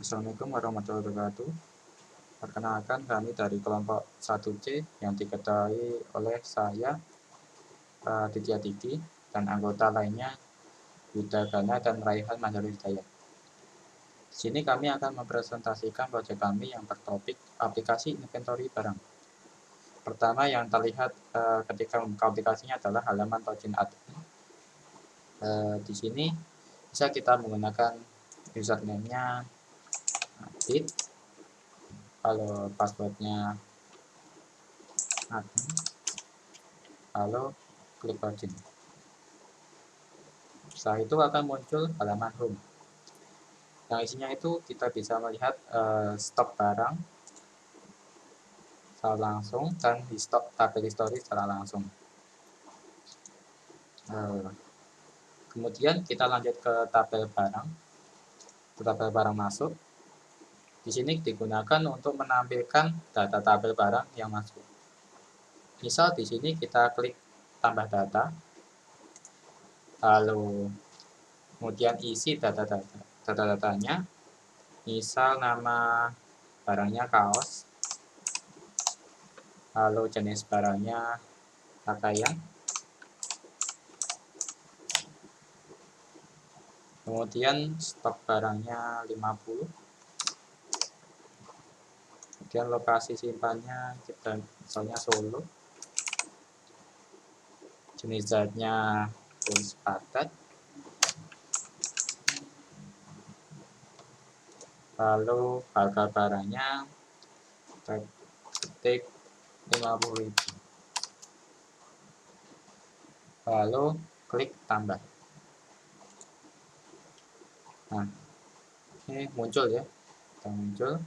Assalamualaikum warahmatullahi wabarakatuh. Perkenalkan, kami dari kelompok 1C yang diketahui oleh saya, Ditya Diki, dan anggota lainnya Yuda Gana dan Raihan Manjari Hidayat. Di sini kami akan mempresentasikan proyek kami yang bertopik aplikasi inventory barang. Pertama yang terlihat ketika membuka aplikasinya adalah halaman login admin. Di sini bisa kita menggunakan username-nya adit, kalau passwordnya admin, lalu klik login. Setelah itu akan muncul halaman home. Yang isinya itu kita bisa melihat stok barang secara langsung dan tabel history secara langsung. Kemudian kita lanjut ke tabel barang masuk. Di sini digunakan untuk menampilkan data tabel barang yang masuk. Misal di sini kita klik tambah data, lalu kemudian isi data-datanya. Misal nama barangnya kaos, lalu jenis barangnya pakaian, kemudian stok barangnya 50, kemudian lokasi simpannya kita misalnya Solo, jenis zatnya tulis padat, lalu harga barangnya kita ketik 50.000, lalu klik tambah. Nah, ini muncul ya, muncul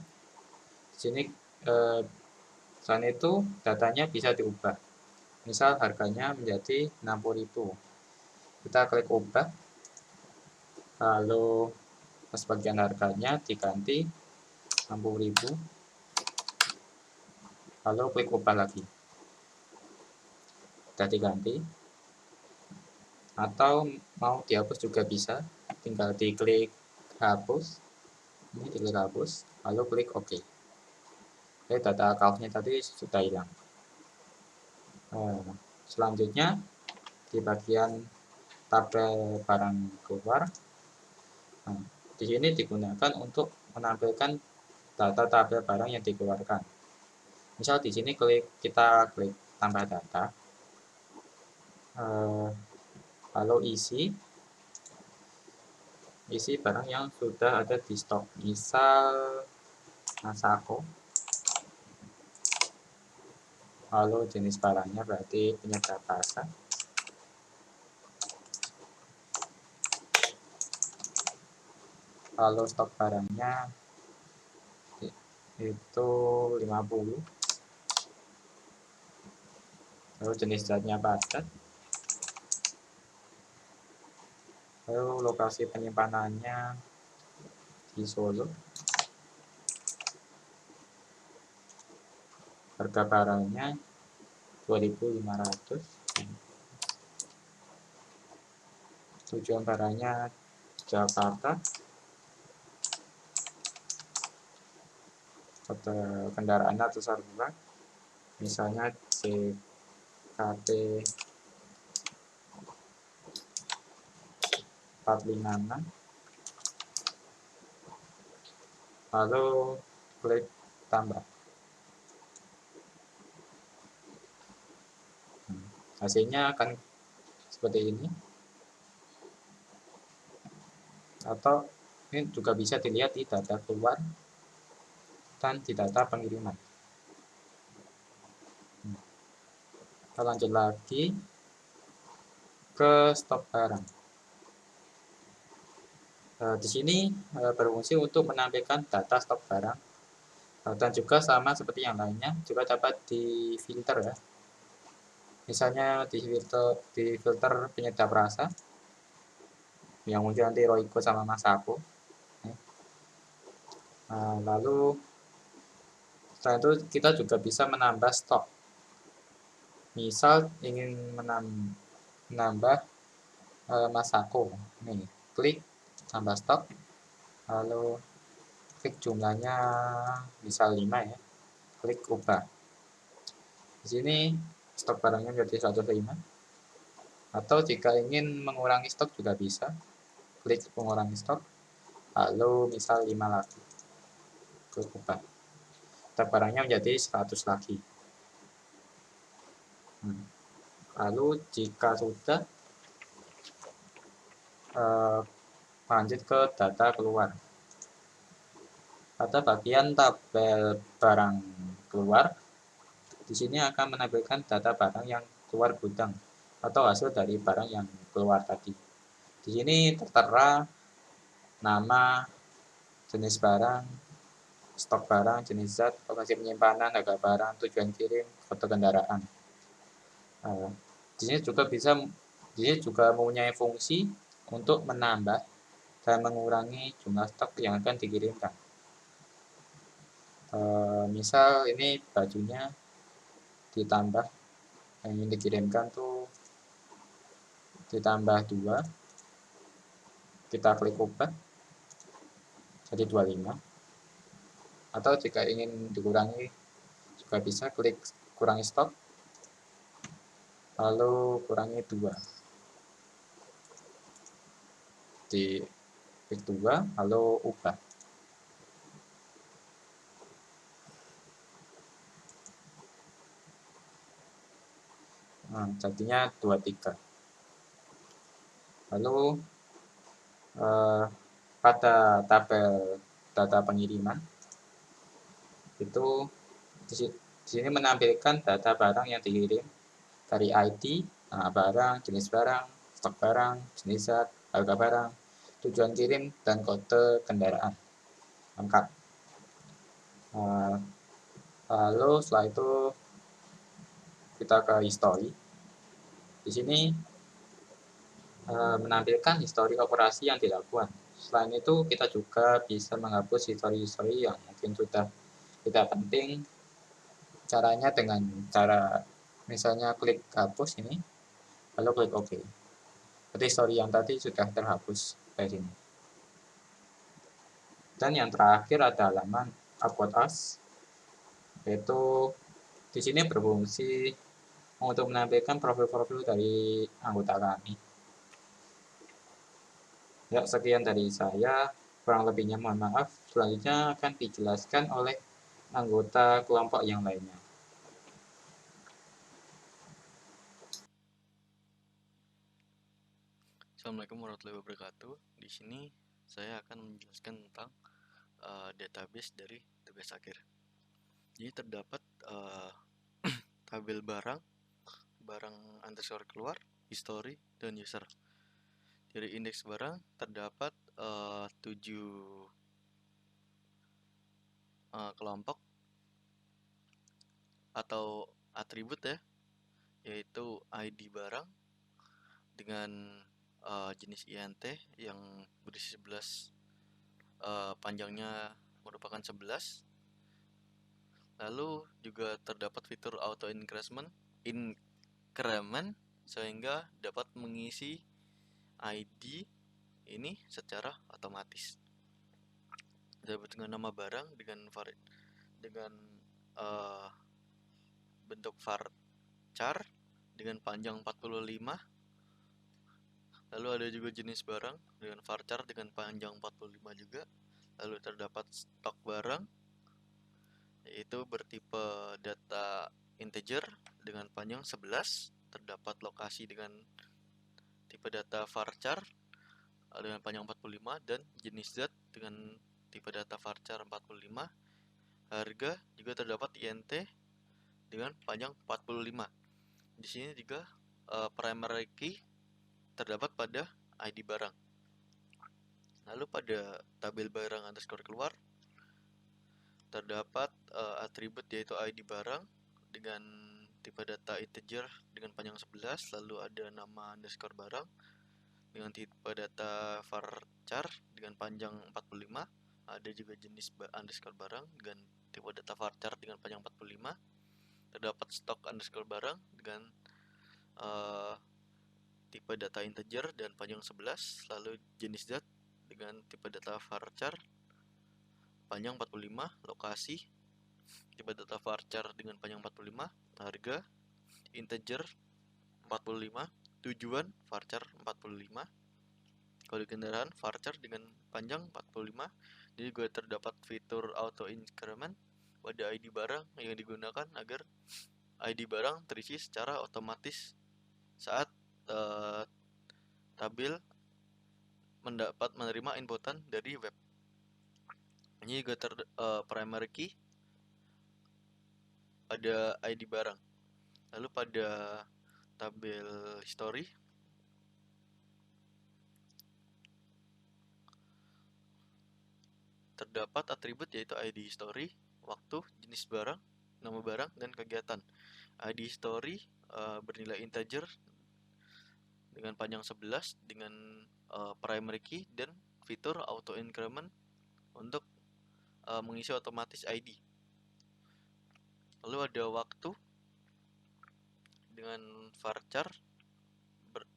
di sini. Selain itu datanya bisa diubah. Misal harganya menjadi 60.000, kita klik ubah, lalu sebagian harganya diganti 60.000, lalu klik ubah lagi, sudah diganti. Atau mau dihapus juga bisa, tinggal diklik hapus, ini diklik hapus, lalu klik OK. Data account-nya tadi sudah hilang. Selanjutnya di bagian tabel barang keluar. Di sini digunakan untuk menampilkan data tabel barang yang dikeluarkan. Misal di sini kita klik tambah data, lalu isi barang yang sudah ada di stok. Misal Masako, lalu jenis barangnya berarti penyedap rasa, lalu stok barangnya itu 50, lalu jenis zatnya padat, lalu lokasi penyimpanannya di Solo, harga barangnya 2.500, tujuan barangnya Jakarta, kendaraannya terserah, misalnya CKT 456, lalu klik tambah. Hasilnya akan seperti ini, atau ini juga bisa dilihat di data keluar dan di data pengiriman. Kita lanjut lagi ke stok barang. Di sini berfungsi untuk menampilkan data stok barang, dan juga sama seperti yang lainnya juga dapat difilter ya. Misalnya di filter penyedap rasa yang muncul nanti Royco sama Masako. Lalu setelah itu kita juga bisa menambah stok. Misal ingin menambah Masako, nih klik tambah stok, lalu klik jumlahnya misal 5 ya, klik ubah. Di sini stok barangnya menjadi 105, atau jika ingin mengurangi stok juga bisa, klik mengurangi stok, lalu misal 5 lagi, klik ubah. Stok barangnya menjadi 100 lagi. Lalu jika sudah, lanjut ke data keluar. Pada bagian tabel barang keluar, di sini akan menampilkan data barang yang keluar gudang atau hasil dari barang yang keluar tadi. Di sini tertera nama, jenis barang, stok barang, jenis zat, lokasi penyimpanan, harga barang, tujuan kirim, foto kendaraan. Di sini juga mempunyai fungsi untuk menambah dan mengurangi jumlah stok yang akan dikirimkan. Misal ini bajunya ditambah, yang ingin dikirimkan tuh ditambah 2, kita klik ubah jadi 25, atau jika ingin dikurangi juga bisa, klik kurangi stok lalu kurangi 2, di klik 2 lalu ubah. Jadinya 23. Lalu pada tabel data pengiriman itu di sini menampilkan data barang yang dikirim dari ID, barang, jenis barang, stok barang, jenis zat, harga barang, tujuan kirim, dan kode kendaraan lengkap. Lalu setelah itu kita ke history. Di sini menampilkan histori operasi yang dilakukan. Selain itu kita juga bisa menghapus histori-histori yang mungkin sudah tidak penting. Caranya dengan cara misalnya klik hapus ini, lalu klik OK. Jadi histori yang tadi sudah terhapus dari sini. Dan yang terakhir ada halaman About Us, yaitu di sini berfungsi untuk menampilkan profil-profil dari anggota kami. Ya, sekian dari saya. Kurang lebihnya mohon maaf. Selanjutnya akan dijelaskan oleh anggota kelompok yang lainnya. Assalamualaikum warahmatullahi wabarakatuh. Di sini saya akan menjelaskan tentang database dari tugas akhir. Jadi terdapat tabel barang underscore keluar, history, dan user. Dari indeks barang terdapat 7 kelompok atau atribut ya, yaitu ID barang dengan jenis INT yang berisi 11, panjangnya merupakan 11. Lalu juga terdapat fitur auto increment sehingga dapat mengisi ID ini secara otomatis. Dapat dengan nama barang dengan bentuk varchar dengan panjang 45. Lalu ada juga jenis barang dengan varchar dengan panjang 45 juga. Lalu terdapat stok barang, yaitu bertipe data integer dengan panjang 11. Terdapat lokasi dengan tipe data varchar dengan panjang 45 dan jenis zat dengan tipe data varchar 45. Harga juga terdapat INT dengan panjang 45. Di sini juga primary key terdapat pada ID barang. Lalu pada tabel barang underscore keluar terdapat atribut yaitu ID barang dengan tipe data integer dengan panjang 11, lalu ada nama underscore barang dengan tipe data varchar dengan panjang 45, ada juga jenis underscore barang dengan tipe data varchar dengan panjang 45, terdapat stok underscore barang dengan tipe data integer dan panjang 11, lalu jenis zat dengan tipe data varchar panjang 45, lokasi, tipe data varchar dengan panjang 45, harga, integer 45, tujuan varchar 45, kode kendaraan varchar dengan panjang 45. Jadi juga terdapat fitur auto increment pada ID barang yang digunakan agar ID barang terisi secara otomatis saat tabel mendapat menerima inputan dari web. Ini juga primary key pada ID barang. Lalu pada tabel history terdapat atribut yaitu ID history, waktu, jenis barang, nama barang, dan kegiatan. ID history bernilai integer dengan panjang 11 dengan primary key dan fitur auto increment untuk mengisi otomatis ID. Lalu ada waktu dengan varchar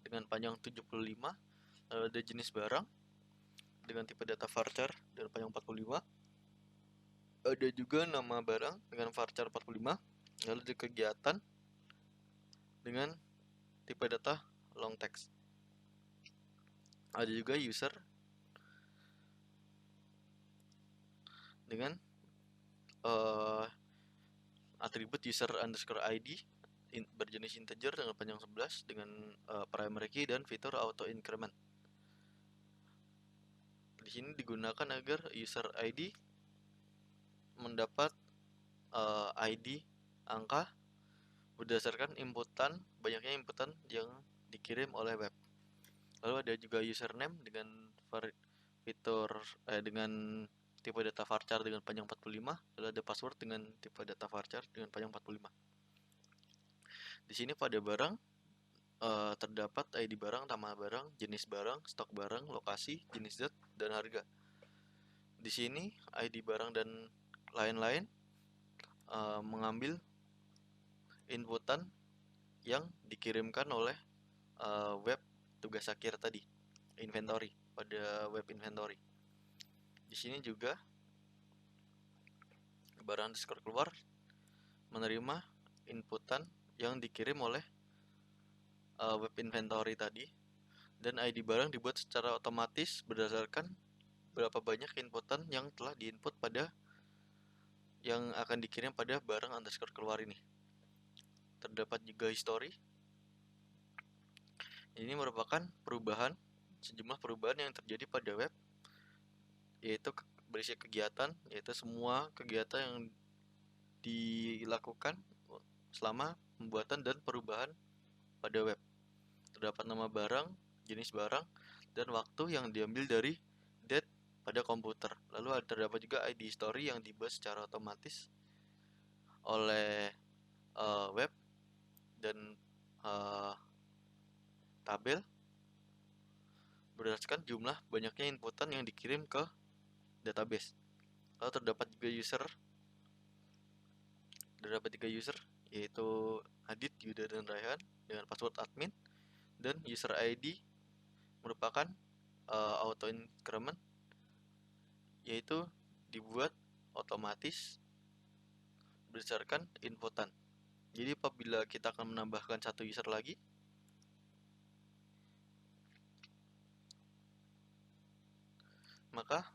dengan panjang 75. Lalu ada jenis barang dengan tipe data varchar dengan panjang 45. Ada juga nama barang dengan varchar 45. Lalu ada kegiatan dengan tipe data long text. Ada juga user dengan atribut user underscore ID berjenis integer dengan panjang 11 dengan primary key dan fitur auto increment. Di sini digunakan agar user ID mendapat ID angka berdasarkan banyaknya inputan yang dikirim oleh web. Lalu ada juga username dengan fitur dengan tipe data varchar dengan panjang 45. Lalu ada password dengan tipe data varchar dengan panjang 45. Di sini pada barang terdapat ID barang, nama barang, jenis barang, stok barang, lokasi, jenis zat, dan harga. Di sini ID barang dan lain-lain mengambil inputan yang dikirimkan oleh web tugas akhir tadi, inventory, pada web inventory. Di sini juga barang underscore keluar menerima inputan yang dikirim oleh web inventory tadi, dan ID barang dibuat secara otomatis berdasarkan berapa banyak inputan yang telah diinput pada yang akan dikirim pada barang underscore keluar ini. Terdapat juga history. Ini merupakan sejumlah perubahan yang terjadi pada web, yaitu berisi kegiatan, yaitu semua kegiatan yang dilakukan selama pembuatan dan perubahan pada web. Terdapat nama barang, jenis barang, dan waktu yang diambil dari date pada komputer. Lalu terdapat juga ID history yang dibuat secara otomatis oleh web dan tabel berdasarkan jumlah banyaknya inputan yang dikirim ke database. Lalu terdapat tiga user yaitu Adit, Yuda, dan Raihan dengan password admin, dan user ID merupakan auto increment yaitu dibuat otomatis berdasarkan inputan. Jadi apabila kita akan menambahkan satu user lagi, maka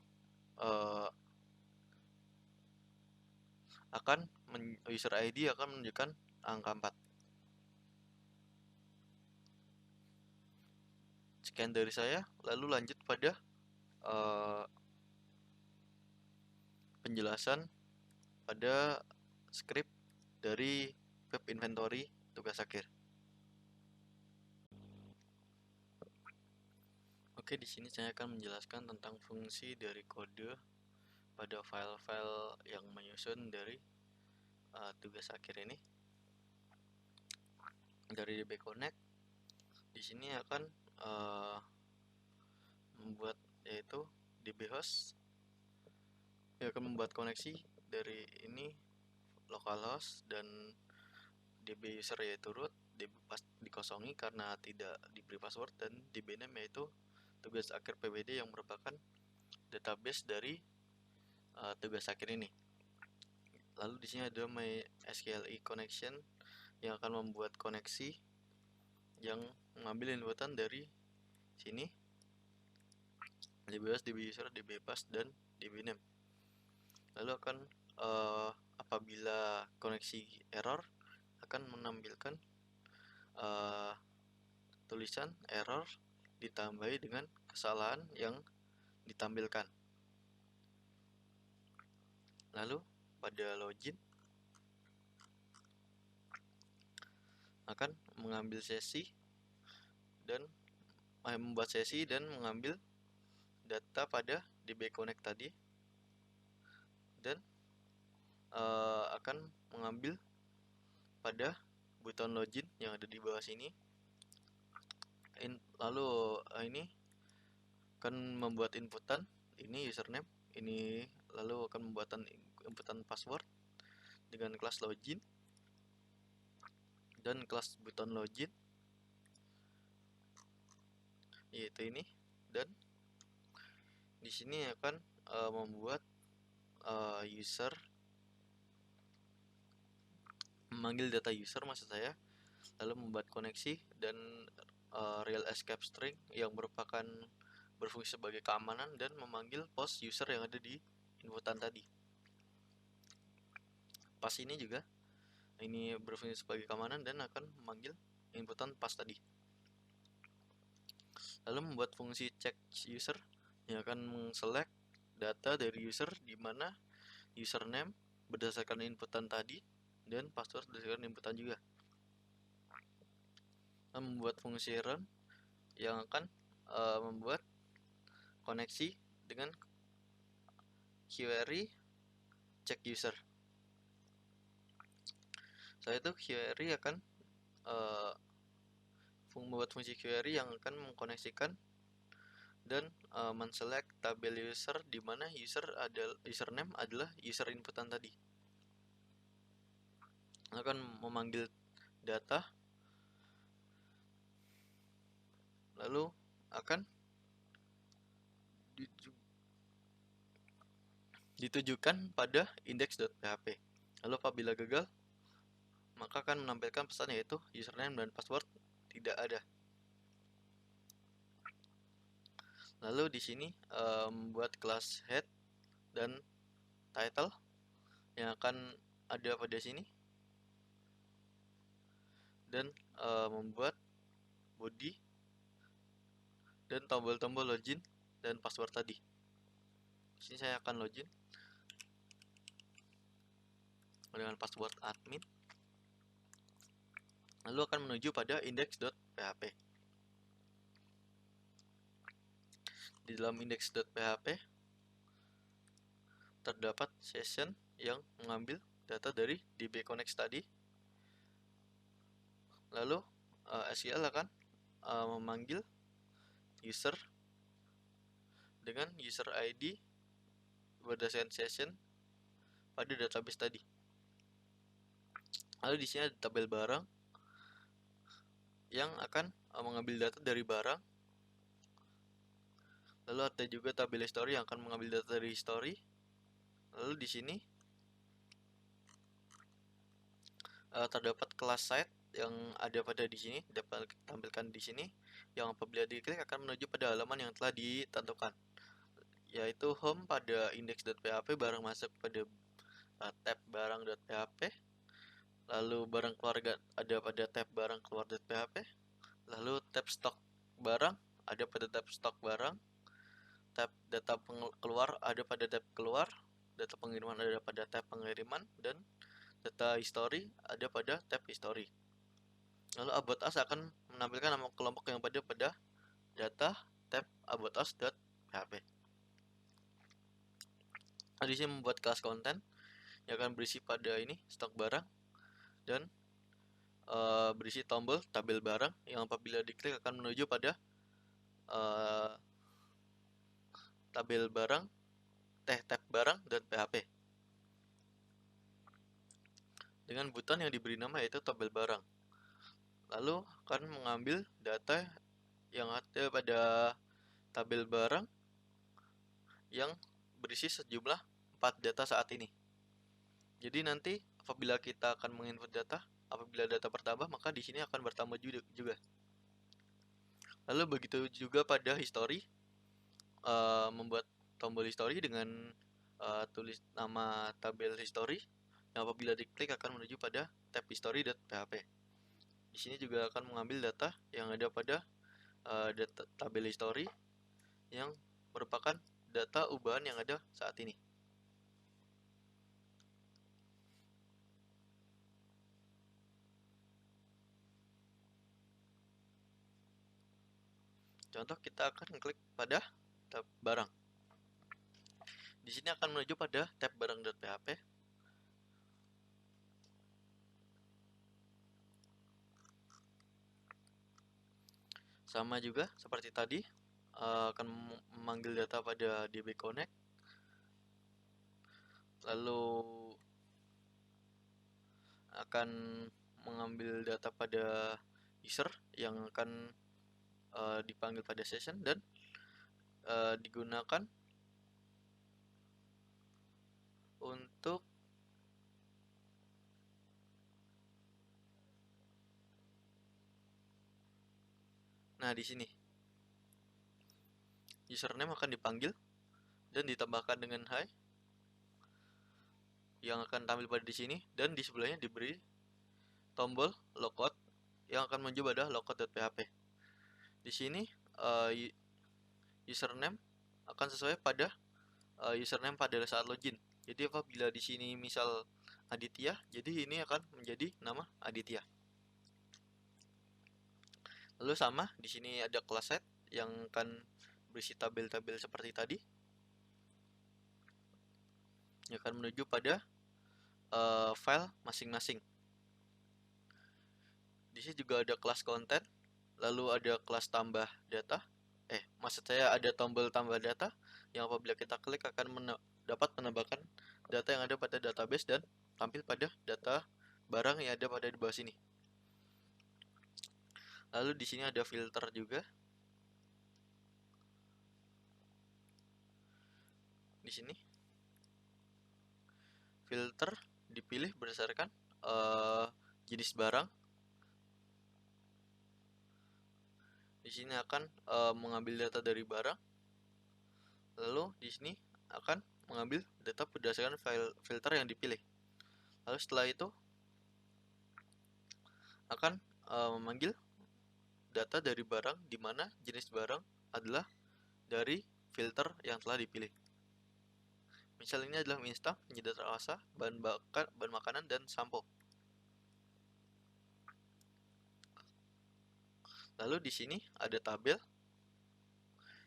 user ID akan menunjukkan angka 4. Sekian dari saya, lalu lanjut pada penjelasan pada script dari web inventory tugas akhir. Oke, di sini saya akan menjelaskan tentang fungsi dari kode pada file-file yang menyusun dari tugas akhir ini. Dari DB Connect, di sini akan membuat yaitu DB host, yang akan membuat koneksi dari ini localhost dan DB user yaitu root, DB pas dikosongi karena tidak diberi password, dan DB name yaitu tugas akhir PWD yang merupakan database dari tugas akhir ini. Lalu di sini ada MySQLi connection yang akan membuat koneksi yang mengambil inputan dari sini, dbus, dbuser, dbpass, dan dbname. Lalu akan apabila koneksi error akan menampilkan tulisan error ditambahi dengan kesalahan yang ditampilkan. Lalu pada login akan mengambil sesi dan membuat sesi dan mengambil data pada dbconnect tadi, dan akan mengambil pada button login yang ada di bawah sini. Lalu ini akan membuat inputan, ini username, ini lalu akan membuat inputan password dengan kelas login dan kelas button login, yaitu ini. Dan di sini akan membuat user, memanggil data user maksud saya, lalu membuat koneksi dan real escape string yang merupakan berfungsi sebagai keamanan, dan memanggil post user yang ada di inputan tadi. Pass ini juga ini berfungsi sebagai keamanan dan akan memanggil inputan pass tadi. Lalu membuat fungsi check user yang akan mengselect data dari user, di mana username berdasarkan inputan tadi dan password berdasarkan inputan juga. Lalu membuat fungsi run yang akan membuat koneksi dengan query check user. Setelah itu query akan membuat fungsi query yang akan mengkoneksikan dan menselect tabel user, di mana username adalah user inputan tadi. Akan memanggil data, lalu akan ditujukan pada index.php. Lalu apabila gagal, maka akan menampilkan pesan yaitu username dan password tidak ada. Lalu di sini membuat kelas head dan title yang akan ada pada sini, dan membuat body dan tombol-tombol login dan password tadi. Di sini saya akan login dengan password admin, lalu akan menuju pada index.php. Di dalam index.php terdapat session yang mengambil data dari dbconnect tadi. Lalu SQL akan memanggil user dengan user ID berdasarkan session pada database tadi. Lalu di sini ada tabel barang yang akan mengambil data dari barang. Lalu ada juga tabel history yang akan mengambil data dari history. Lalu di sini terdapat kelas site yang ada pada di sini, dapat ditampilkan di sini, yang apabila diklik akan menuju pada halaman yang telah ditentukan, yaitu home pada index.php, barang masuk pada tab barang.php, lalu barang keluar ada pada tab barang keluar.php, lalu tab stok barang ada pada tab stok barang, tab data keluar ada pada tab keluar, data pengiriman ada pada tab pengiriman, dan data history ada pada tab history. Lalu about us akan menampilkan nama kelompok yang ada pada data tab about us.php. Di sini membuat kelas konten yang akan berisi pada ini stok barang, dan berisi tombol tabel barang yang apabila diklik akan menuju pada tabel barang, tab barang dan php, dengan button yang diberi nama yaitu tabel barang. Lalu akan mengambil data yang ada pada tabel barang yang berisi sejumlah 4 data saat ini. Jadi nanti apabila kita akan menginput data, apabila data bertambah, maka di sini akan bertambah juga. Lalu begitu juga pada history, membuat tombol history dengan tulis nama tabel history, yang apabila diklik akan menuju pada tab history.php. Di sini juga akan mengambil data yang ada pada data tabel history yang merupakan data ubahan yang ada saat ini. Contoh, kita akan klik pada tab barang. Di sini akan menuju pada tab barang.php. Sama juga seperti tadi, akan memanggil data pada DB Connect. Lalu akan mengambil data pada user yang akan dipanggil pada session dan digunakan untuk di sini username akan dipanggil dan ditambahkan dengan hi yang akan tampil pada di sini, dan di sebelahnya diberi tombol logout yang akan menuju pada logout.php. Di sini username akan sesuai pada username pada saat login. Jadi apabila di sini misal Aditya, jadi ini akan menjadi nama Aditya. Lalu sama, di sini ada class set yang akan berisi tabel-tabel seperti tadi, yang akan menuju pada file masing-masing. Di sini juga ada kelas content, lalu ada kelas tambah data. Maksud saya ada tombol tambah data yang apabila kita klik akan dapat menambahkan data yang ada pada database dan tampil pada data barang yang ada pada di bawah sini. Lalu di sini ada filter juga. Di sini filter dipilih berdasarkan jenis barang. Di sini akan mengambil data dari barang. Lalu di sini akan mengambil data berdasarkan filter yang dipilih. Lalu setelah itu akan memanggil data dari barang di mana jenis barang adalah dari filter yang telah dipilih. Misal ini adalah mie instan, penyedap rasa, bahan makanan, dan sampo. Lalu di sini ada tabel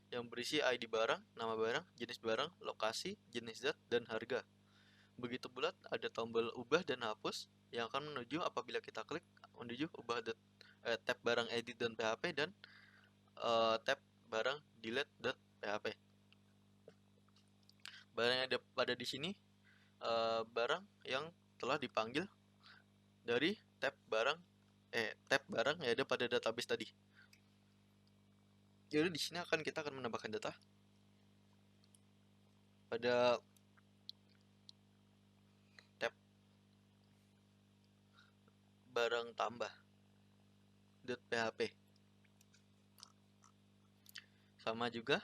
yang berisi ID barang, nama barang, jenis barang, lokasi, jenis zat, dan harga. Begitu pula ada tombol ubah dan hapus yang akan menuju apabila kita klik menuju tab barang edit.php dan tab barang delete.php. Barang yang ada pada di sini barang yang telah dipanggil dari tab barang yang ada pada database tadi. Jadi di sini kita akan menambahkan data pada tab barang tambah .php. Sama juga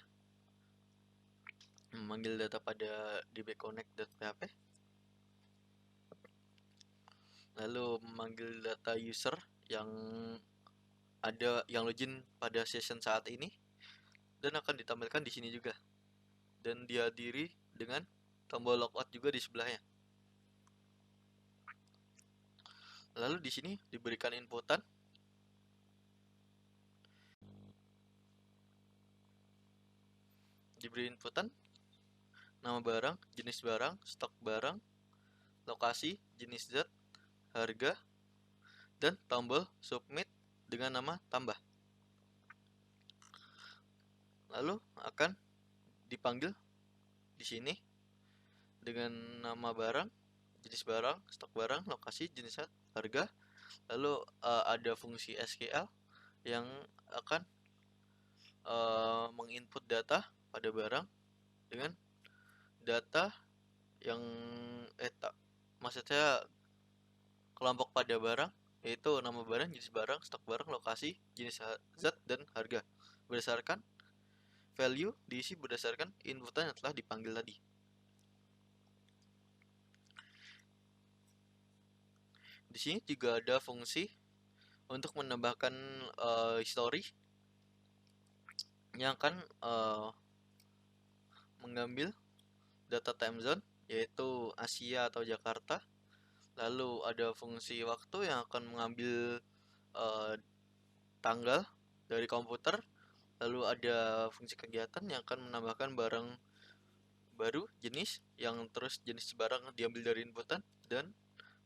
memanggil data pada dbconnect.php, lalu memanggil data user yang ada yang login pada session saat ini dan akan ditampilkan di sini juga, dan dihadiri dengan tombol logout juga di sebelahnya. Lalu di sini diberikan inputan nama barang, jenis barang, stok barang, lokasi, jenis zat, harga, dan tombol submit dengan nama tambah. Lalu akan dipanggil di sini dengan nama barang, jenis barang, stok barang, lokasi, jenis zat, harga. Lalu ada fungsi SQL yang akan menginput data pada barang dengan data yang maksudnya kelompok pada barang, yaitu nama barang, jenis barang, stok barang, lokasi, jenis zat, dan harga. Berdasarkan value diisi berdasarkan inputan yang telah dipanggil tadi. Di sini juga ada fungsi untuk menambahkan history yang akan mengambil data time zone, yaitu Asia atau Jakarta. Lalu ada fungsi waktu yang akan mengambil tanggal dari komputer. Lalu ada fungsi kegiatan yang akan menambahkan barang baru jenis, yang terus jenis barang diambil dari inputan, dan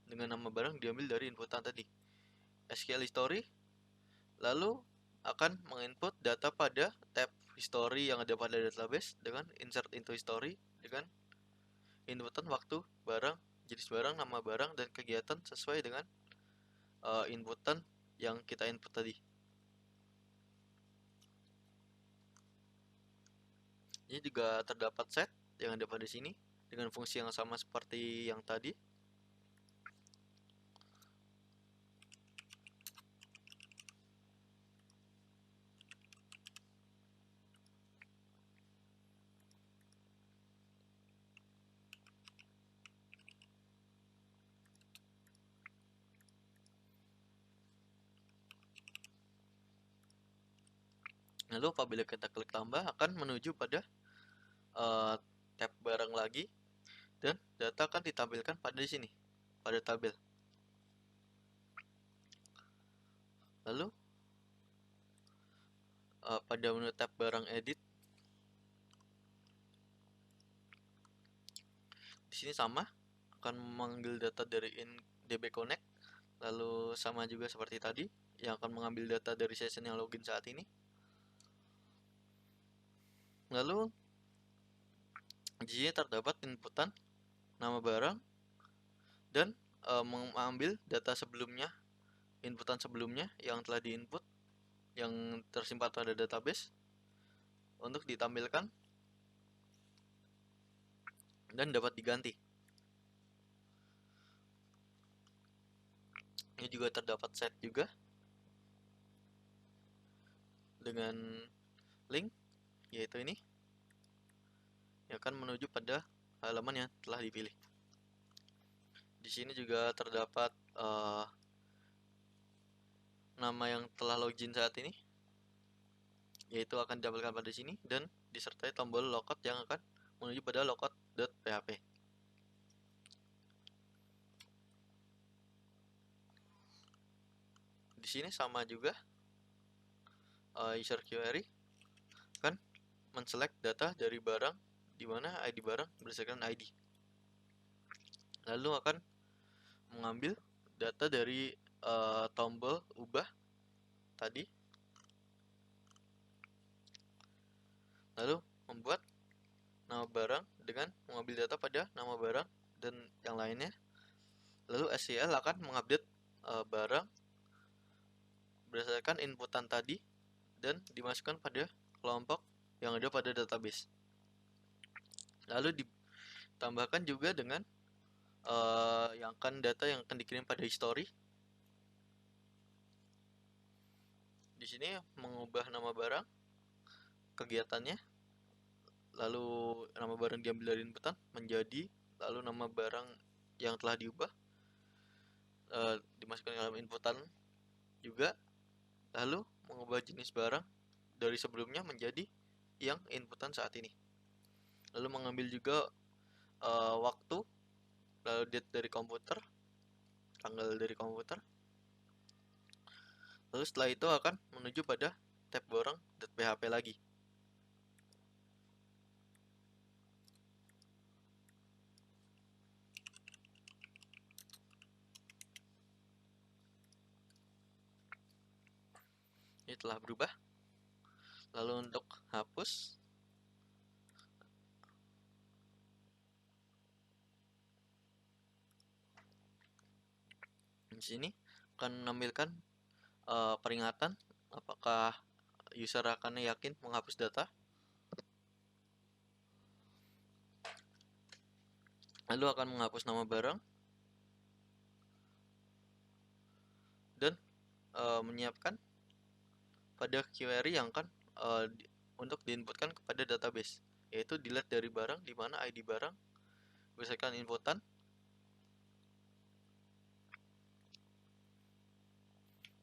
dengan nama barang diambil dari inputan tadi. SQL history lalu akan menginput data pada tab history yang ada pada database dengan insert into history dengan inputan waktu, barang, jenis barang, nama barang, dan kegiatan sesuai dengan inputan yang kita input tadi. Ini juga terdapat set yang ada pada sini dengan fungsi yang sama seperti yang tadi. Lalu apabila kita klik tambah akan menuju pada tab barang lagi, dan data akan ditampilkan pada di sini pada tabel. Lalu pada menu tab barang edit, di sini sama akan memanggil data dari DB Connect, lalu sama juga seperti tadi yang akan mengambil data dari session yang login saat ini. Lalu di sini terdapat inputan nama barang dan mengambil data sebelumnya, inputan sebelumnya yang telah diinput yang tersimpan pada database untuk ditampilkan dan dapat diganti. Ini juga terdapat set juga dengan link, yaitu ini yang akan menuju pada halaman yang telah dipilih. Di sini juga terdapat nama yang telah login saat ini, yaitu akan ditampilkan pada sini dan disertai tombol logout yang akan menuju pada logout.php. Di sini sama juga user query kan menselect data dari barang di mana ID barang berdasarkan ID. Lalu akan mengambil data dari tombol ubah tadi. Lalu membuat nama barang dengan mengambil data pada nama barang dan yang lainnya. Lalu SQL akan mengupdate barang berdasarkan inputan tadi dan dimasukkan pada kelompok yang ada pada database. Lalu ditambahkan juga dengan yang akan data yang akan dikirim pada history. Di sini mengubah nama barang, kegiatannya, lalu nama barang diambil dari inputan menjadi, lalu nama barang yang telah diubah dimasukkan ke dalam inputan juga, lalu mengubah jenis barang dari sebelumnya menjadi yang inputan saat ini. Lalu mengambil juga waktu, lalu date dari komputer, tanggal dari komputer. Lalu setelah itu akan menuju pada tab barang.php lagi. Ini telah berubah. Lalu untuk hapus, di sini akan menampilkan peringatan apakah user akan yakin menghapus data. lalu akan menghapus nama barang dan menyiapkan pada query yang akan untuk diinputkan kepada database, yaitu delete dari barang, di mana ID barang berdasarkan inputan,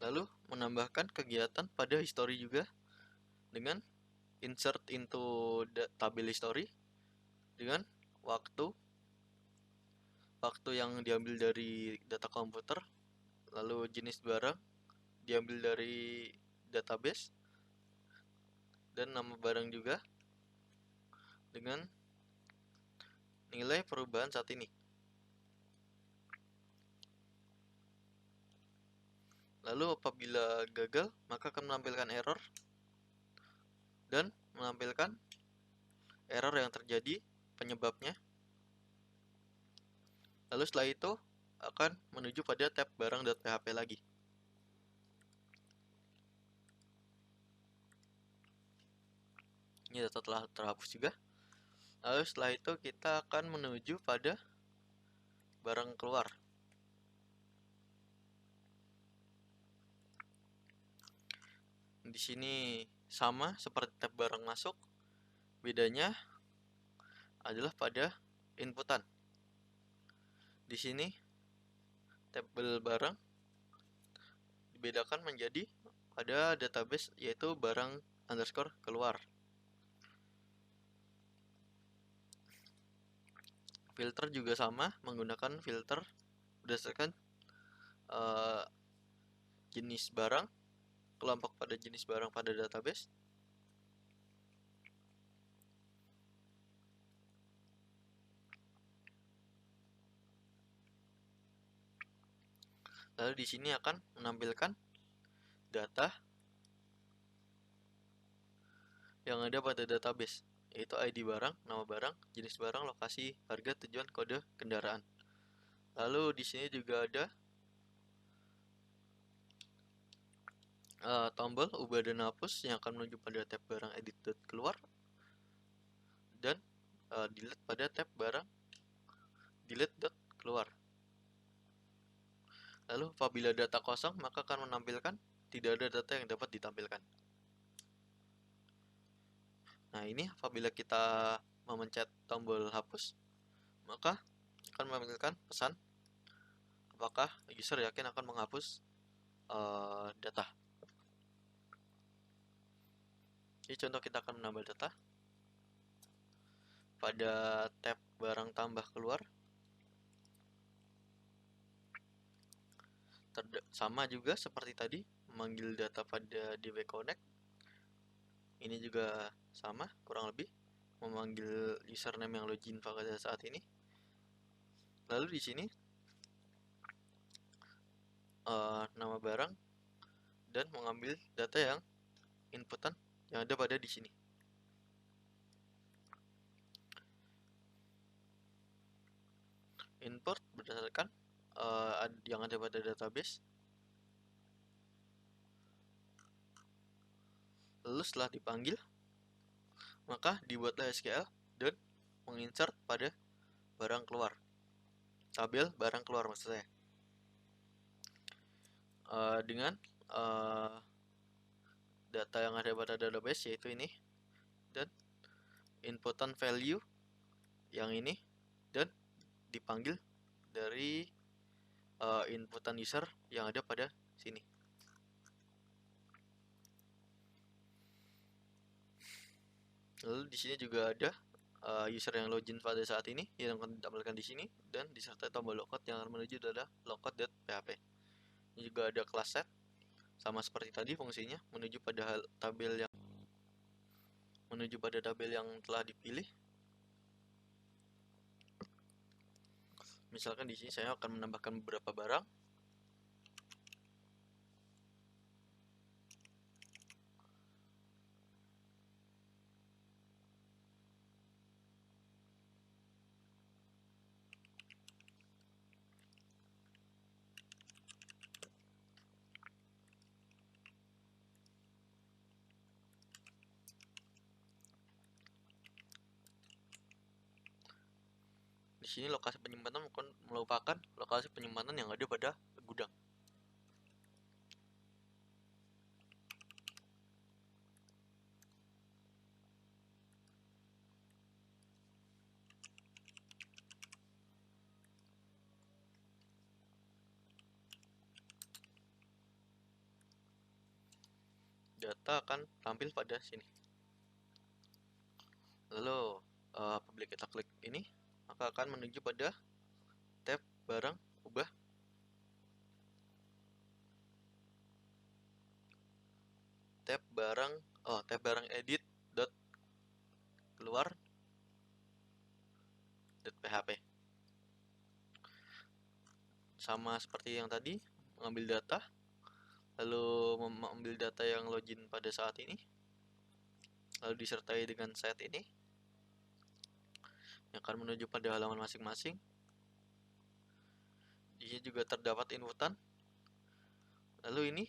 lalu menambahkan kegiatan pada history juga dengan insert into table history dengan waktu yang diambil dari data komputer, lalu jenis barang diambil dari database, dan nama barang juga dengan nilai perubahan saat ini. Lalu apabila gagal, maka akan menampilkan error dan menampilkan error yang terjadi, penyebabnya. Lalu setelah itu akan menuju pada tab barang.php lagi. Ini data telah terhapus juga. Lalu setelah itu kita akan menuju pada barang keluar. Di sini sama seperti tab barang masuk, bedanya adalah pada inputan. Di sini tabel barang dibedakan menjadi pada database, yaitu barang underscore keluar. Filter juga sama, menggunakan filter berdasarkan jenis barang, kelompok pada jenis barang pada database. Lalu di sini akan menampilkan data yang ada pada database, yaitu ID barang, nama barang, jenis barang, lokasi, harga, tujuan, kode kendaraan. Lalu di sini juga ada tombol ubah dan hapus yang akan menuju pada tab barang edit keluar, dan delete pada tab barang delete keluar. Lalu apabila data kosong, maka akan menampilkan tidak ada data yang dapat ditampilkan. Nah, ini apabila kita memencet tombol hapus, maka akan menampilkan pesan apakah user yakin akan menghapus data. Jadi contoh, kita akan menambah data pada tab barang tambah keluar. Sama juga seperti tadi, memanggil data pada DB Connect. Ini juga sama, kurang lebih memanggil username yang login pada saat ini. Lalu di sini nama barang dan mengambil data yang inputan yang ada pada di sini. Import berdasarkan yang ada pada database. Lalu setelah dipanggil, maka dibuatlah SQL dan menginsert pada barang keluar, tabel barang keluar maksud saya, dengan data yang ada pada database, yaitu ini, dan inputan value yang ini, dan dipanggil dari inputan user yang ada pada sini. Lalu di sini juga ada user yang login pada saat ini yang akan ditampilkan di sini, dan disertai tombol logout yang akan menuju adalah logout.php. Ini juga ada class set, sama seperti tadi fungsinya, menuju pada tabel yang telah dipilih. Misalkan di sini saya akan menambahkan beberapa barang. Di di sini lokasi penyimpanan merupakan lokasi penyimpanan yang ada pada gudang. Data akan tampil pada sini. Lalu apabila kita klik ini, maka akan menuju pada tab barang ubah. Tab barang edit dot keluar .php. Sama seperti yang tadi, mengambil data, lalu mengambil data yang login pada saat ini, lalu disertai dengan set ini, yang akan menuju pada halaman masing-masing. Di sini juga terdapat inputan. Lalu ini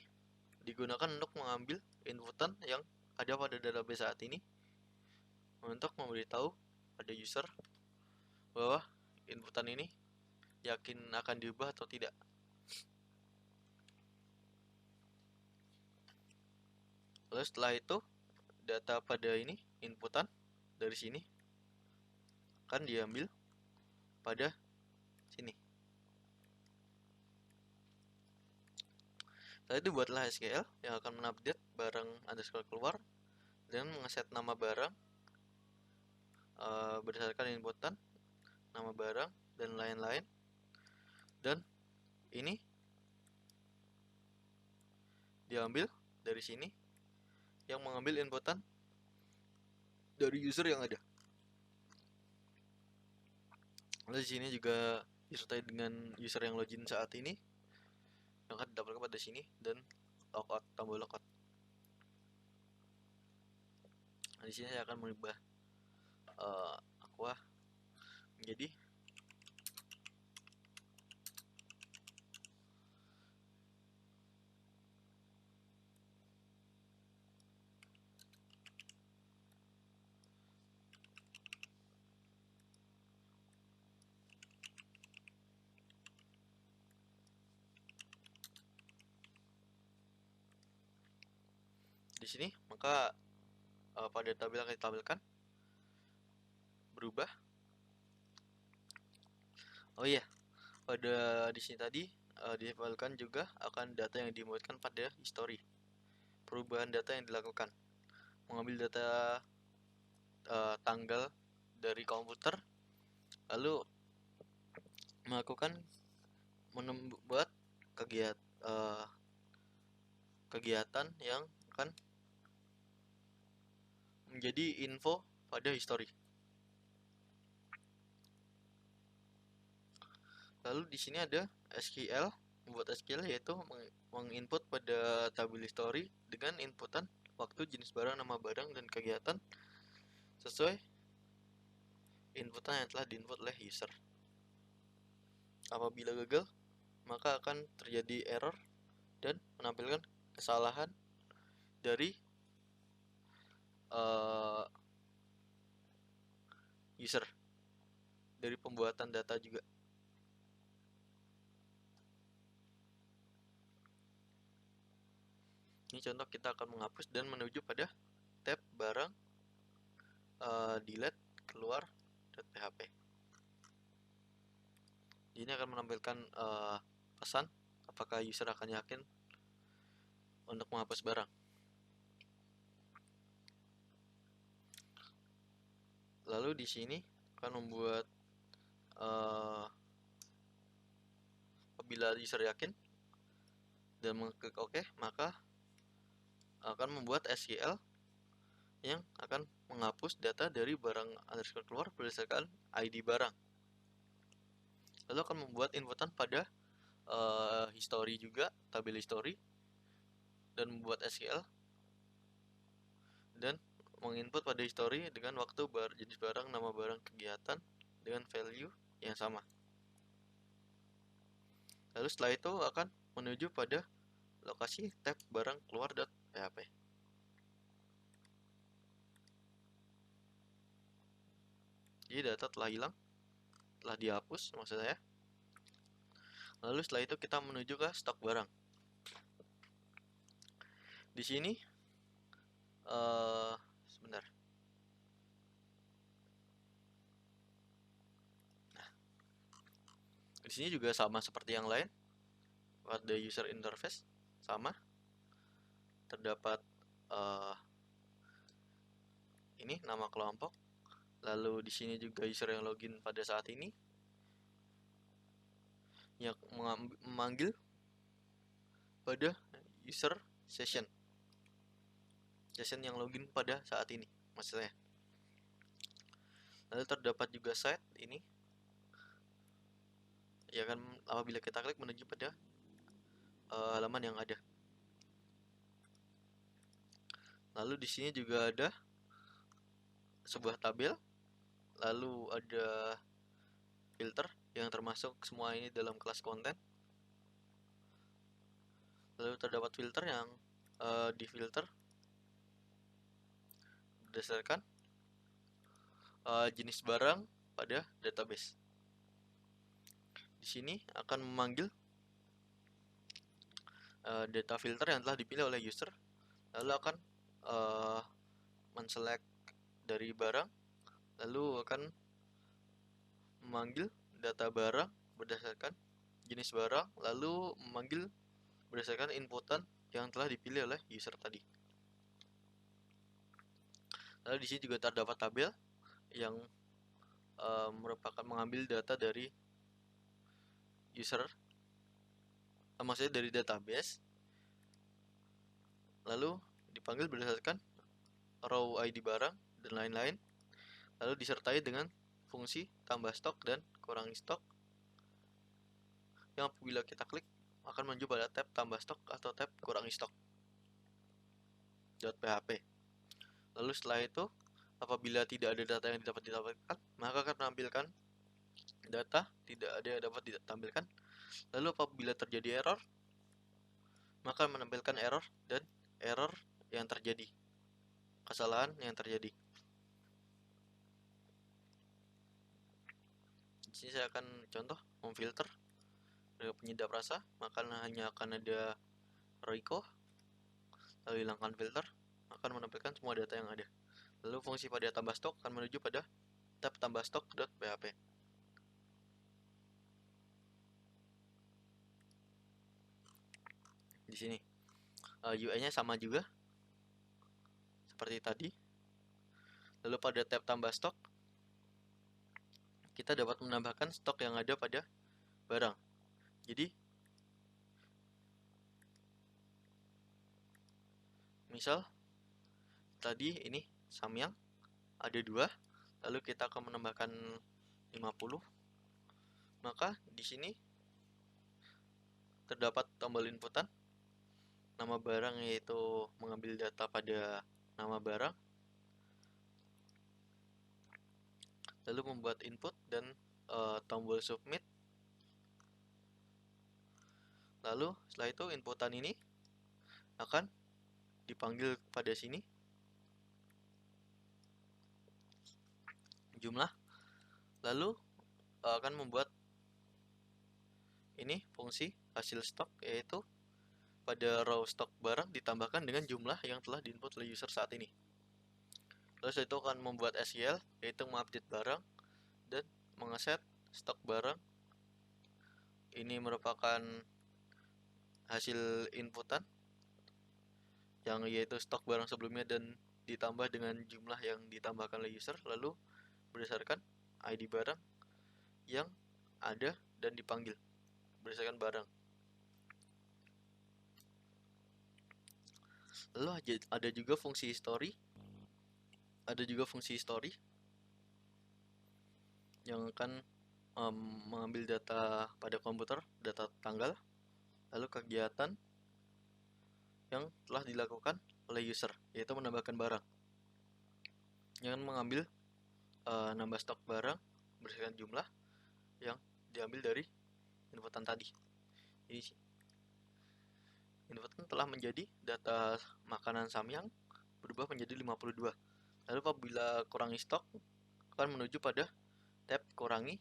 digunakan untuk mengambil inputan yang ada pada database saat ini untuk memberitahu pada user bahwa inputan ini yakin akan diubah atau tidak. Lalu setelah itu data pada ini inputan dari sini akan diambil pada sini. Setelah itu buatlah SQL yang akan mengupdate barang underscore keluar dan mengeset nama barang berdasarkan inputan, nama barang dan lain-lain. Dan ini diambil dari sini yang mengambil inputan dari user yang ada. Lalu di sini juga disertai dengan user yang login saat ini yang akan didapatkan pada sini dan logout, tombol logout. Nah, di sini saya akan mengubah Aqua menjadi di sini. Maka pada tabel yang ditampilkan berubah. Oh iya, pada di sini tadi ditampilkan juga akan data yang dimuatkan pada history. Perubahan data yang dilakukan, mengambil data tanggal dari komputer, lalu melakukan membuat kegiatan yang akan menjadi info pada history. Lalu di sini ada SQL, membuat SQL yaitu menginput pada tabel history dengan inputan waktu, jenis barang, nama barang, dan kegiatan sesuai inputan yang telah diinput oleh user. Apabila gagal, maka akan terjadi error dan menampilkan kesalahan dari user, dari pembuatan data juga. Ini contoh kita akan menghapus dan menuju pada tab barang delete keluar .php. Ini akan menampilkan pesan apakah user akan yakin untuk menghapus barang. Lalu di sini akan membuat apabila user yakin dan mengklik OK, maka akan membuat SQL yang akan menghapus data dari barang underscore keluar berdasarkan ID barang. Lalu akan membuat inputan pada history juga, tabel history, dan membuat SQL dan menginput pada history dengan waktu, jenis barang, nama barang, kegiatan dengan value yang sama. Lalu setelah itu akan menuju pada lokasi tab barang keluar.php. Jadi data telah hilang telah dihapus maksud saya. Lalu setelah itu kita menuju ke stok barang. Di sini sebentar. Nah, di sini juga sama seperti yang lain. Pada user interface sama. Terdapat ini nama kelompok. Lalu di sini juga user yang login pada saat ini yang memanggil pada user session yang login pada saat ini maksudnya. Lalu terdapat juga site ini ya kan, apabila kita klik menuju pada halaman yang ada. Lalu di sini juga ada sebuah tabel, lalu ada filter yang termasuk semua ini dalam kelas konten. Lalu terdapat filter yang difilter berdasarkan jenis barang pada database. Di sini akan memanggil data filter yang telah dipilih oleh user, lalu akan menselect dari barang, lalu akan memanggil data barang berdasarkan jenis barang, lalu memanggil berdasarkan inputan yang telah dipilih oleh user tadi. Lalu di sini juga terdapat tabel yang merupakan mengambil data dari user, maksudnya dari database, lalu dipanggil berdasarkan row ID barang dan lain-lain, lalu disertai dengan fungsi tambah stok dan kurangi stok yang apabila kita klik akan menuju pada tab tambah stok atau tab kurangi stok .php. Lalu setelah itu apabila tidak ada data yang dapat ditampilkan, maka akan menampilkan data tidak ada yang dapat ditampilkan. Lalu apabila terjadi error, maka menampilkan error dan error yang terjadi, kesalahan yang terjadi. Di sini saya akan contoh memfilter penyedap rasa, maka hanya akan ada Royco, lalu hilangkan filter, akan menampilkan semua data yang ada. Lalu fungsi pada tambah stok akan menuju pada tab tambah stok.php. Di sini UI-nya sama juga seperti tadi. Lalu pada tab tambah stok kita dapat menambahkan stok yang ada pada barang. Jadi misal tadi ini Samyang ada 2, lalu kita akan menambahkan 50, maka di sini terdapat tombol inputan nama barang, yaitu mengambil data pada nama barang, lalu membuat input dan tombol submit. Lalu setelah itu inputan ini akan dipanggil pada sini jumlah, lalu akan membuat ini fungsi hasil stok, yaitu pada row stok barang ditambahkan dengan jumlah yang telah diinput oleh user saat ini. Lalu setelah itu akan membuat SQL, yaitu mengupdate barang dan mengeset stok barang. Ini merupakan hasil inputan yang yaitu stok barang sebelumnya dan ditambah dengan jumlah yang ditambahkan oleh user, lalu berdasarkan ID barang yang ada dan dipanggil berdasarkan barang. Lalu ada juga fungsi history. Yang akan mengambil data pada komputer, data tanggal, lalu kegiatan yang telah dilakukan oleh user, yaitu menambahkan barang. Yang mengambil nambah stok barang berdasarkan jumlah yang diambil dari inputan tadi. Jadi inputan telah menjadi data makanan Samyang berubah menjadi 52. Lalu apabila kurangi stok akan menuju pada tab kurangi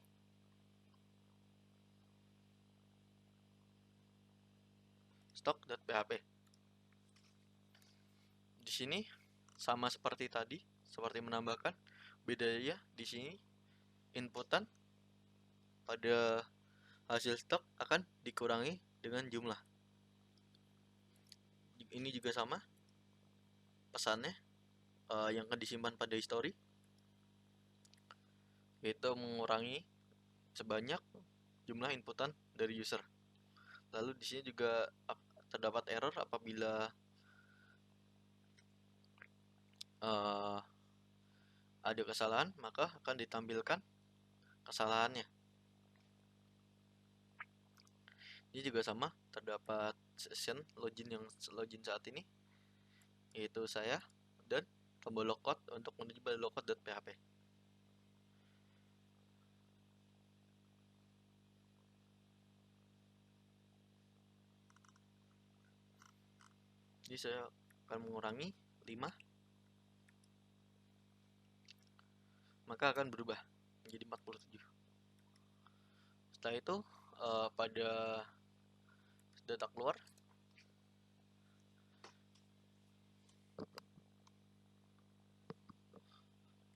stock.php. Di sini sama seperti tadi, seperti menambahkan, bedanya di sini inputan pada hasil stok akan dikurangi dengan jumlah. Ini juga sama pesannya yang akan disimpan pada history, yaitu mengurangi sebanyak jumlah inputan dari user. Lalu di sini juga terdapat error apabila ada kesalahan, maka akan ditampilkan kesalahannya. Ini juga sama, terdapat session login saat ini, yaitu saya dan tombol logout untuk menuju pada logout.php. Jadi saya akan mengurangi 5, maka akan berubah menjadi 47. Setelah itu pada data keluar,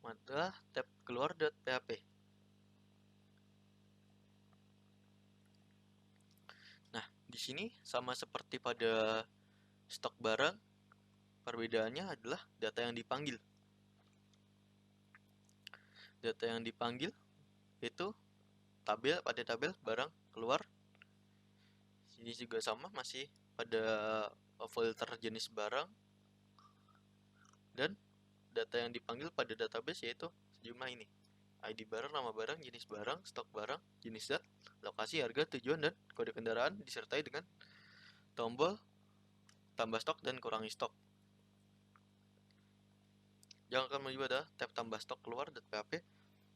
maka tab keluar.php. Nah, di sini sama seperti pada stok barang, perbedaannya adalah data yang dipanggil. Data yang dipanggil itu pada tabel barang keluar. Ini juga sama, masih pada filter jenis barang, dan data yang dipanggil pada database yaitu sejumlah ini: ID barang, nama barang, jenis barang, stok barang, jenis zat, lokasi, harga, tujuan, dan kode kendaraan, disertai dengan tombol tambah stok dan kurangi stok. Yang akan menuju pada tab tambah stok keluar.php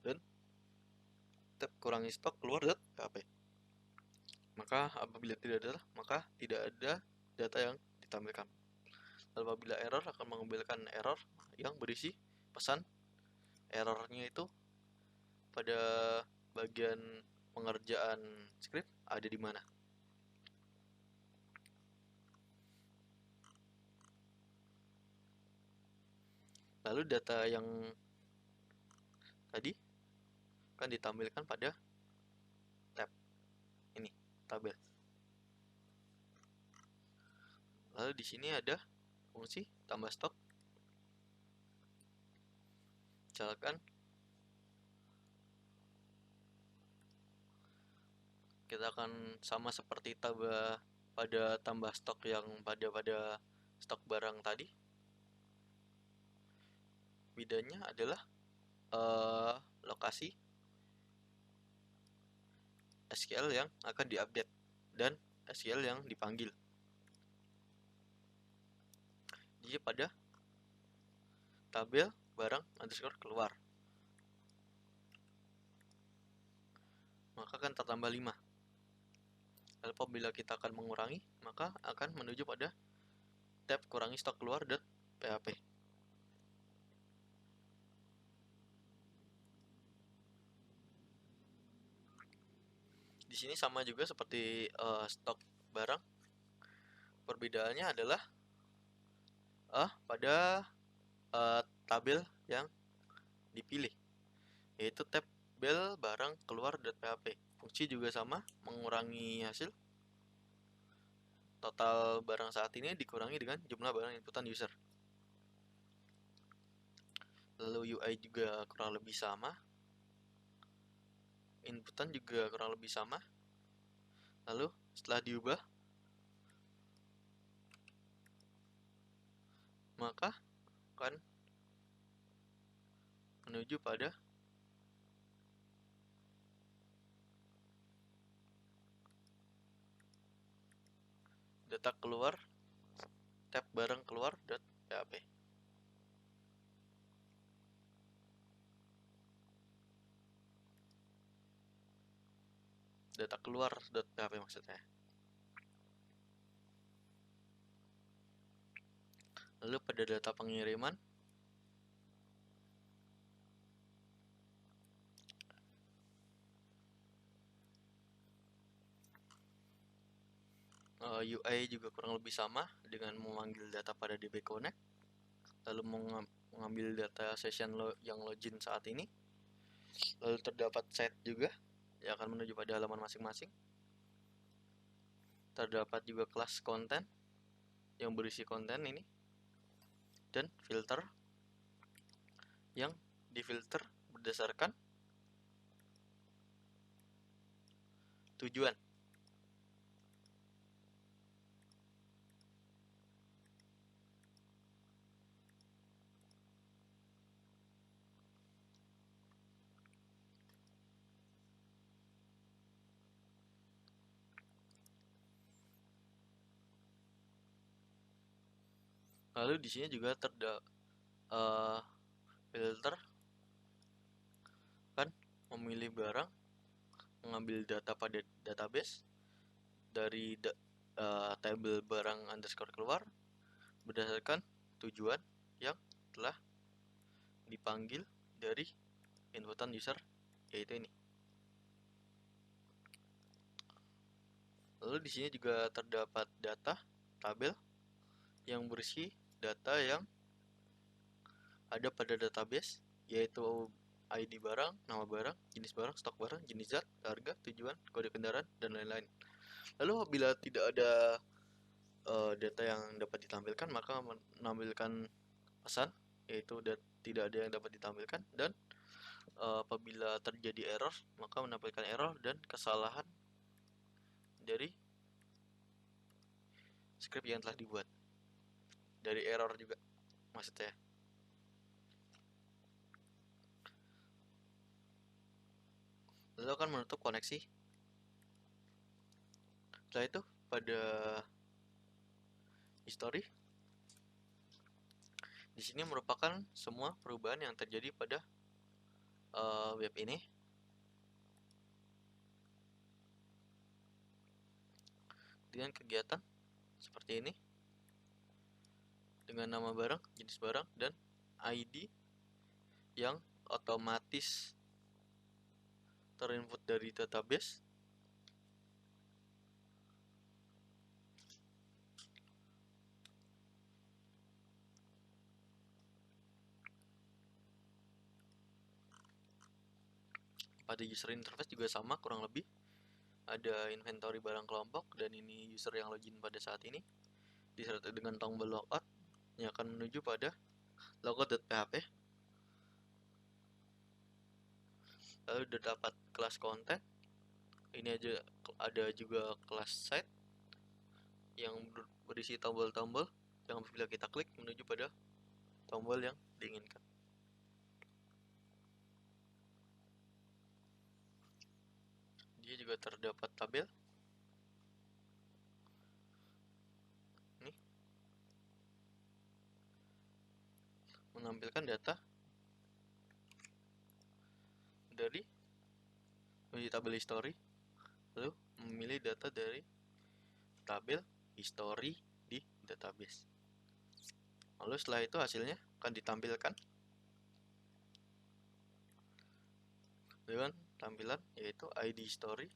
dan tab kurangi stok keluar.php. Maka apabila tidak ada, maka tidak ada data yang ditampilkan. Apabila error, akan mengambilkan error yang berisi pesan errornya itu pada bagian pengerjaan script ada di mana. Lalu data yang tadi akan ditampilkan pada tab ini, tabel. Lalu di sini ada fungsi tambah stok. Misalkan kita akan sama seperti pada tambah stok yang pada stok barang tadi. Bedanya adalah lokasi SQL yang akan diupdate dan SQL yang dipanggil. Jadi pada tabel barang underscore keluar, maka akan tertambah 5. Lalu apabila kita akan mengurangi, maka akan menuju pada tab kurangi stok keluar.php. Di sini sama juga seperti stok barang. Perbedaannya adalah pada tabel yang dipilih, yaitu tabel barang keluar.php. Fungsi juga sama, mengurangi hasil. Total barang saat ini dikurangi dengan jumlah barang inputan user. Lalu UI juga kurang lebih sama, inputan juga kurang lebih sama. Lalu setelah diubah, maka akan menuju pada data keluar, tab barang keluar.php. Data keluar.php maksudnya. Lalu pada data pengiriman, UI juga kurang lebih sama dengan memanggil data pada DB Connect, lalu mengambil data session yang login saat ini. Lalu terdapat set juga yang akan menuju pada halaman masing-masing. Terdapat juga kelas konten yang berisi konten ini, dan filter yang difilter berdasarkan tujuan. Lalu di sini juga filter kan memilih barang, mengambil data pada database dari table barang underscore keluar berdasarkan tujuan yang telah dipanggil dari inputan user, yaitu ini. Lalu di sini juga terdapat data tabel yang berisi data yang ada pada database, yaitu ID barang, nama barang, jenis barang, stok barang, jenis zat, harga, tujuan, kode kendaraan, dan lain-lain. Lalu apabila tidak ada data yang dapat ditampilkan, maka menampilkan pesan, yaitu tidak ada yang dapat ditampilkan, dan apabila terjadi error, maka menampilkan error dan kesalahan dari script yang telah dibuat. Dari error juga maksudnya. Lalu akan menutup koneksi. Setelah itu pada history, di sini merupakan semua perubahan yang terjadi pada web ini. Dengan kegiatan seperti ini, dengan nama barang, jenis barang, dan ID yang otomatis terinput dari database. Pada user interface juga sama kurang lebih. Ada inventory barang kelompok, dan ini user yang login pada saat ini, disertai dengan tombol logout yang akan menuju pada logout.php. Lalu terdapat kelas konten. Ini aja ada juga kelas site yang berisi tombol-tombol yang apabila kita klik menuju pada tombol yang diinginkan. Dia juga terdapat tabel. Ini menampilkan data dari tabel history, lalu memilih data dari tabel history di database. Lalu setelah itu hasilnya akan ditampilkan dengan tampilan yaitu ID history,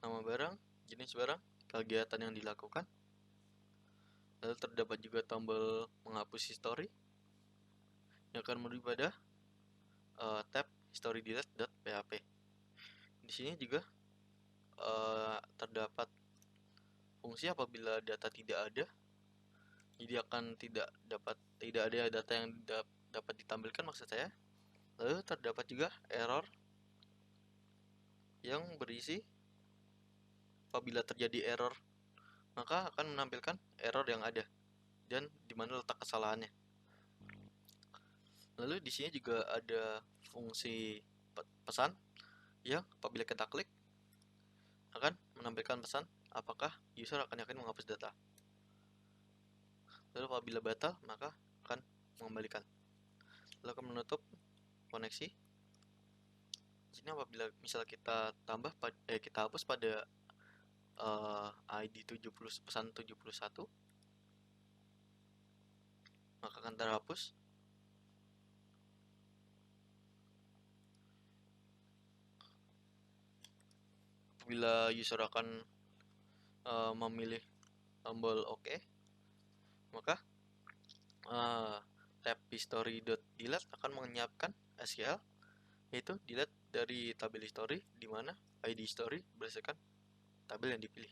nama barang, jenis barang, kegiatan yang dilakukan. Lalu terdapat juga tombol menghapus history yang akan menuju pada tab history_delete.php. Di sini juga terdapat fungsi apabila data tidak ada, jadi akan tidak ada data yang dapat ditampilkan maksud saya. Lalu terdapat juga error yang berisi apabila terjadi error, maka akan menampilkan error yang ada dan di mana letak kesalahannya. Lalu di sini juga ada fungsi pesan yang apabila kita klik akan menampilkan pesan apakah user akan yakin menghapus data. Lalu apabila batal maka akan mengembalikan. Lalu akan menutup koneksi. Di sini apabila misal kita kita hapus pada ID 70 pesan 71, maka akan terhapus. Apabila user akan memilih tombol OK, maka tab history.delete akan menyiapkan SQL, yaitu delete dari tabel history, di mana ID history berdasarkan tabel yang dipilih.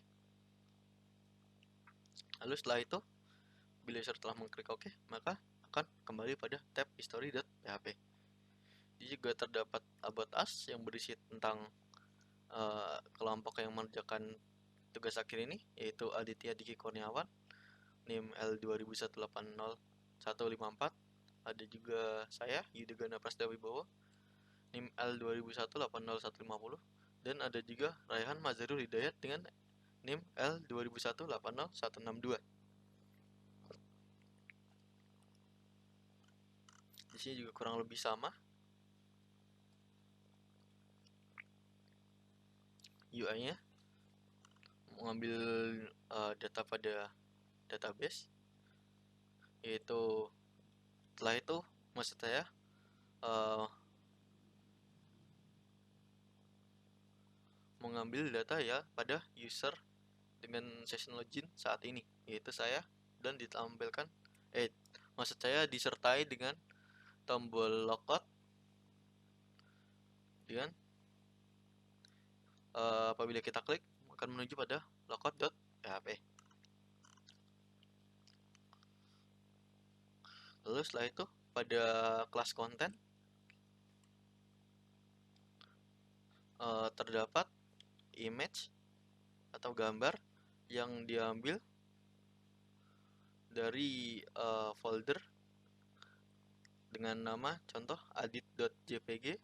Lalu setelah itu, bila user telah mengklik OK, maka akan kembali pada tab history.php. Di juga terdapat about us yang berisi tentang kelompok yang mengerjakan tugas akhir ini, yaitu Aditya Diki Kurniawan, NIM L2180154. Ada juga saya, Yudhigana Prasdawibowo, NIM L2180150. Dan ada juga Raihan Mazharul Hidayat dengan NIM L2180162. Di sini juga kurang lebih sama. UI-nya mengambil data pada database, yaitu setelah itu maksud saya mengambil data ya pada user dengan session login saat ini, yaitu saya, dan ditampilkan maksud saya disertai dengan tombol logout dengan apabila kita klik akan menuju pada logout.php. Lalu setelah itu pada kelas konten terdapat image atau gambar yang diambil dari folder dengan nama contoh adit.jpg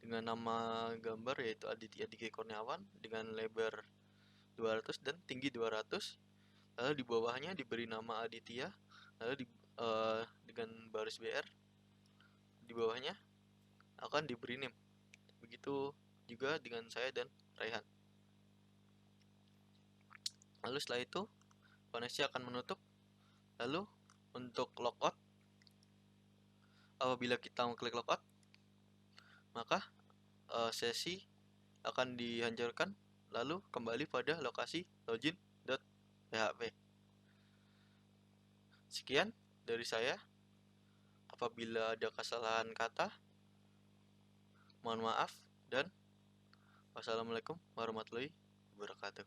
dengan nama gambar yaitu Aditya Diki Kurniawan dengan lebar 200 dan tinggi 200. Lalu di bawahnya diberi nama Aditya, lalu dengan baris BR di bawahnya akan diberi name. Begitu juga dengan saya dan Raihan. Lalu setelah itu koneksi akan menutup. Lalu untuk logout, apabila kita mengklik logout, maka sesi akan dihancurkan lalu kembali pada lokasi login.php. Sekian dari saya. Apabila ada kesalahan kata, mohon maaf, dan wassalamualaikum warahmatullahi wabarakatuh.